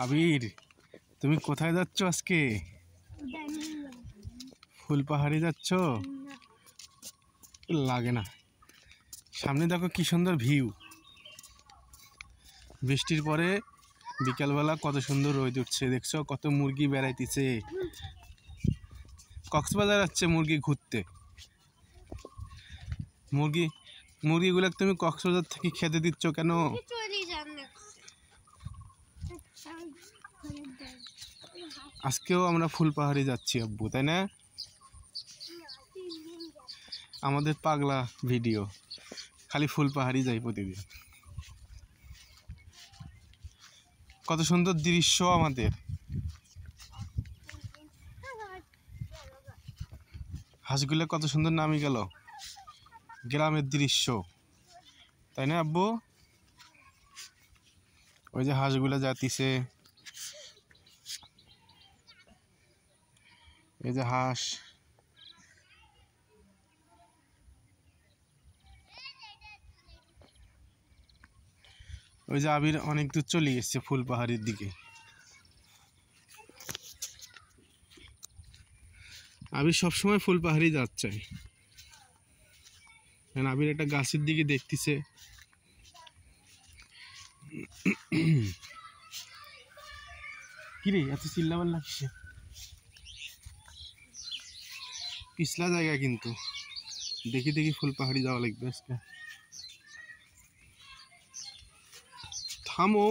আবির, তুমি কোথায় যাচ্ছ আজকে? ফুলপাহাড়ি যাচ্ছ? লাগে না। সামনে দেখো কি সুন্দর ভিউ। বৃষ্টির পরে বিকালবেলা কত সুন্দর রোদ উঠছে, দেখছো? কত মুরগি বেড়াইতেছে। কক্সবাজার যাচ্ছে মুরগি ঘুরতে। মুরগিগুলো তুমি কক্সবাজার থেকে খেতে দিচ্ছ কেন? আজকেও আমরা ফুলপাহাড়ি যাচ্ছি আব্বু, তাই না? আমাদের পাগলা ভিডিও, খালি ফুলপাহাড়ি যাই প্রতিদিন। কত সুন্দর দৃশ্য আমাদের। হাঁসগুলো কত সুন্দর নামি গেল। গ্রামের দৃশ্য, তাই না আব্বু? ওই যে হাঁসগুলো যাতিছে, এই যে হাঁস। ওই যে আবির অনেক দূর চলে গেছে ফুলপাহাড়ির দিকে। আবির সবসময় ফুলপাহাড়ি যাচ্ছে। আবির একটা গাছের দিকে দেখতেছে। কিরে এত চিল্লাপাল্লা কিসে? পিছলা জায়গা কিন্তু, দেখি দেখি ফুলপাহাড়ি যাওয়া লাগবে আজকে। থামো,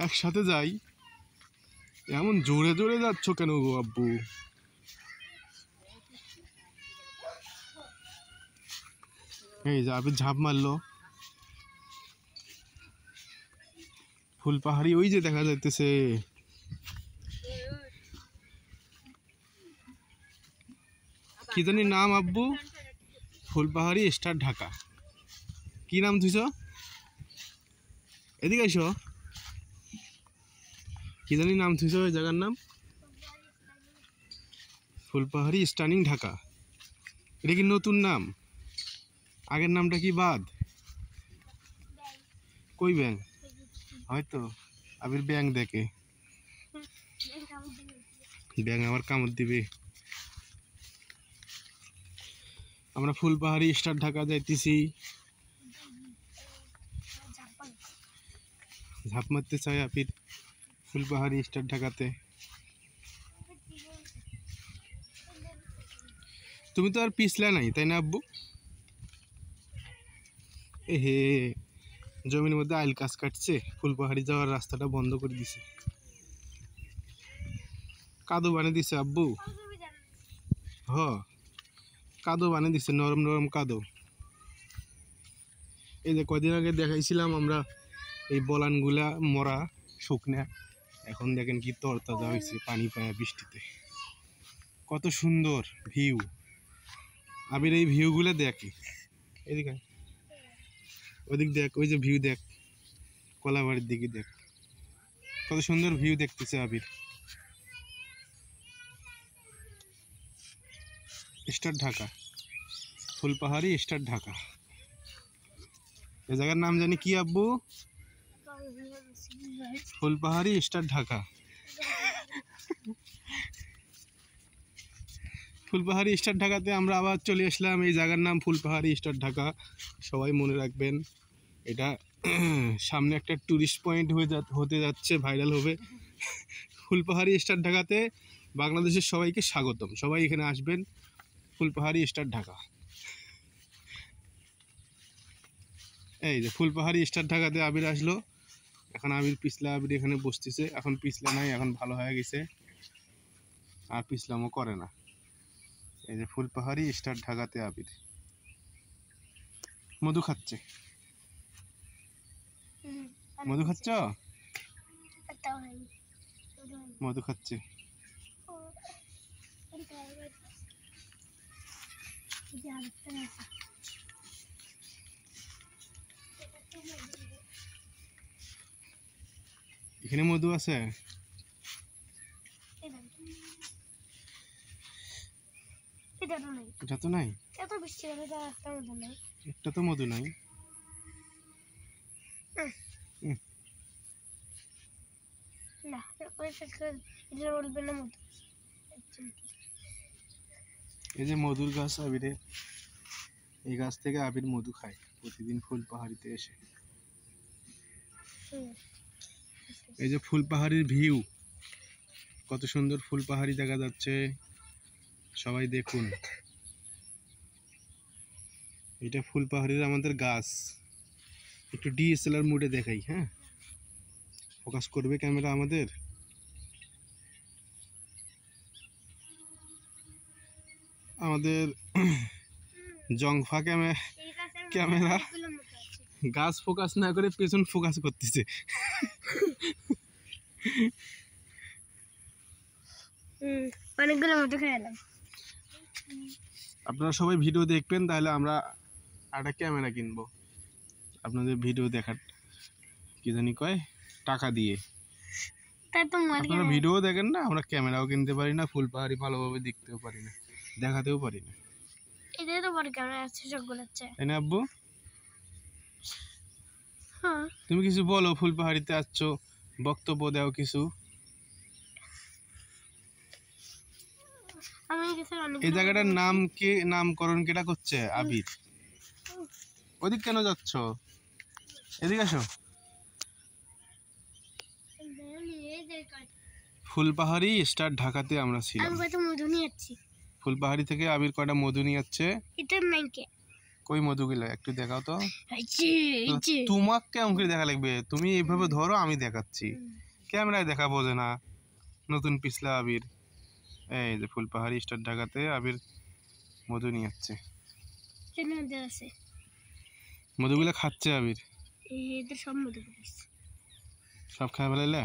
একসাথে যাই। এমন জোরে জোরে যাচ্ছ কেন গো আব্বু? এই যে আবির ঝাঁপ মারলো। ফুলপাহাড়ি ওই যে দেখা যাইতেছে। কি জানি নাম আব্বু? ফুলপাহাড়ি স্টার ঢাকা। কি নাম তুইছ? এদিকে আইসো। কি জানি নাম তুইছ ওই জায়গার নাম? ফুলপাহাড়ি স্টানিং ঢাকা। এটা কি নতুন নাম? আগের নামটা কি বাদ? কই ব্যাং? হয়তো আবির ব্যাং দেখে। ব্যাং আমার কামড় দিবে। আমরা ফুলপাহাড়ি স্টার ঢাকা যাইতেছি। ঝাঁপ মারতে চাই আবির ফুলপাহাড়ি স্টার ঢাকাতে। তুমি তো আর পিছলা নাই, তাই না আব্বু? এ হে, জমির মধ্যে আইল গাছ কাটছে, ফুলপাহাড়ি যাওয়ার রাস্তাটা বন্ধ করে দিছে। কাদো বানিয়ে দিছে আব্বু। হ, কাদো বানিয়ে দিছে, নরম নরম কাদো। এই যে কদিন আগে দেখাইছিলাম আমরা এই বলানগুলা মরা শুকনা, এখন দেখেন কি তরতাজা হয়েছে পানি পায়া বৃষ্টিতে। কত সুন্দর ভিউ। আবির এই ভিউগুলো দেখে। এদিকে ওদিক দেখ, ওই যে ভিউ দেখ, কলাবাড়ির দিকে দেখ, কত সুন্দর ভিউ দেখতেছে আবির। Star Dhaka, Fulpahari star Dhaka. এই জায়গার নাম জানি কি আব্বু? ফুলপাহাড়ি স্টার ঢাকা। ফুলপাহাড়ি স্টার ঢাকাতে আমরা আবার চলে আসলাম। এই জায়গার নাম ফুলপাহাড়ি স্টার ঢাকা, সবাই মনে রাখবেন। এটা সামনে একটা টুরিস্ট পয়েন্ট হতে যাচ্ছে, ভাইরাল হবে। ফুলপাহাড়ি স্টার ঢাকাতে বাংলাদেশের সবাইকে স্বাগতম, সবাই এখানে আসবেন। ফুলপাহাড়ি স্টার ঢাকা। এই যে ফুলপাহাড়ি স্টার ঢাকাতে আবির আসলো। এখন আবির পিছলা, আবির এখানে বসতেছে। এখন পিছলা নাই, এখন ভালো হয়ে গেছে, আর পিছলামও করে না। এই যে ফুলপাহাড়ি স্টার ঢাকাতে আবির মধু খাচ্ছে। মধু খাচ্ছ? মধু খাচ্ছে। এখানে মধু আছে? এটা তো নাই। একটা তো মধু নাই। না এটা বলবে না মধু। এই যে মধুর গাছ আবিরে, এই গাছ থেকে আবির মধু খায় প্রতিদিন ফুলপাহাড়িতে এসে। এই যে ফুলপাহাড়ির ভিউ, কত সুন্দর ফুলপাহাড়ি দেখা যাচ্ছে, সবাই দেখুন। এটা ফুলপাহাড়ির আমাদের গাছ। একটু ডিএসএলআর মোডে দেখাই, হ্যাঁ, ফোকাস করবে ক্যামেরা আমাদের। আমাদের জংফা ক্যামেরা গাছ ফোকাস না করে পেছন ফোকাস করতেছে। অনেকগুলো মতো খেলাম। আপনারা সবাই ভিডিও দেখবেন, তাহলে আমরা একটা ক্যামেরা কিনবো আপনাদের ভিডিও দেখার, কি জানি কয়, টাকা দিয়ে। আপনারা ভিডিও দেখেন না, আমরা ক্যামেরাও কিনতে পারি না, ফুলপাহাড়ি ভালোভাবে দেখতেও পারি না, দেখাতেও পারি না। এটাই তো বড় ক্যামেরা আছে সবগুলোতে, তাই না আব্বু? হ্যাঁ। তুমি কিছু বলো, ফুলপাহাড়িতে আসছো, বক্তব্য দাও কিছু। এই জায়গাটার নাম কে, নামকরণ কেটা করছে? আবির। ওদিক কেন যাচ্ছ? এদিকে আসো। ফুলপাহাড়ি স্টার ঢাকাতে আমরা ছিলাম। আমি কত মধু নিয়ে যাচ্ছি। ফুলপাহাড়ি থেকে আবির কয়টা মধু নিয়ে যাচ্ছে। এটার নাম কি? কই মধুগুলো একটু দেখাও তো। এই যে তোমাকে কেমন করে দেখা লাগবে? তুমি এইভাবে ধরো, আমি দেখাচ্ছি। ক্যামেরায় দেখা বোঝে না। নতুন পিছলা আবির। এই যে ফুলপাহাড়ি স্টার ঢাকাতে আবির মধু নিয়ে যাচ্ছে। আছে মধুগুলো খাচ্ছে আবির। এদের সব মধু সব খাই ফেলাইলে?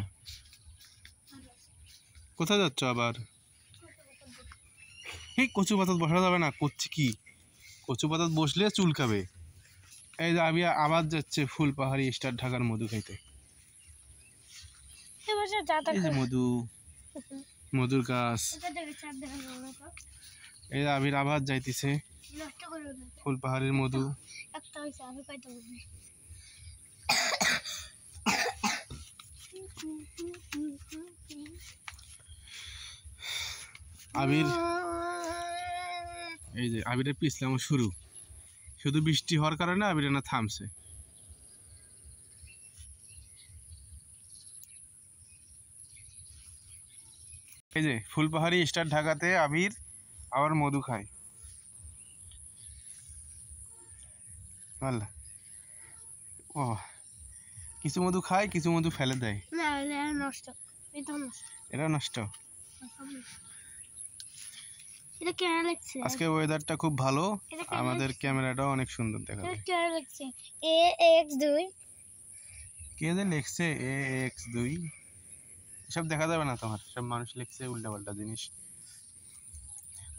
কোথায় যাচ্ছ আবার? এই কচু পাতা বসা যাবে না। করছি কি? কচু পাতা বসলে চুলকাবে। এই যে আবির আবার যাচ্ছে ফুলপাহাড়ি স্টার ঢাকার মধু খাইতে। এই যে মধু, মধুর গাছ। এই যে আবির আবার যাইতেছে ফুলপাহাড়ির মধু। আবির, এই যে আবিরের পিছলাম শুরু, শুধু বৃষ্টি হওয়ার কারণে আবির না থামছে। এই যে ফুলপাহাড়ি স্টার ঢাকাতে আবির আবার মধু খায়। ও কিছু মধু খায়, কিছু মধু ফেলে দেয়। এটা নষ্ট। আজকে ওয়েদারটা খুব ভালো, আমাদের ক্যামেরাটাও অনেক সুন্দর দেখা যায়। কে যে লিখছে AX2, সব দেখা যাবে না তোমার, সব মানুষ লিখছে উল্টাপাল্টা জিনিস।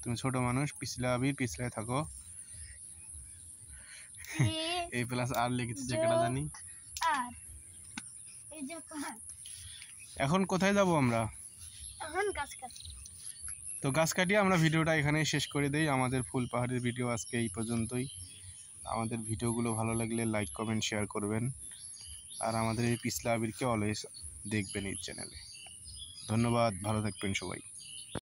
তুমি ছোট মানুষ, পিছলা আবির, পিছলায় থাকো। A+R লিখেছে যেটা জানি। এখন কোথায় যাব আমরা? তো গাছ কাটিয়ে আমরা ভিডিওটা এখানেই শেষ করে দেই। আমাদের ফুলপাহাড়ির ভিডিও আজকে এই পর্যন্তই। আমাদের ভিডিওগুলো ভালো লাগলে লাইক, কমেন্ট, শেয়ার করবেন। আর আমাদের এই পিছলা আবিরকে অলওয়েজ দেখবেন এই চ্যানেলে। ধন্যবাদ, ভালো থাকবেন সবাই।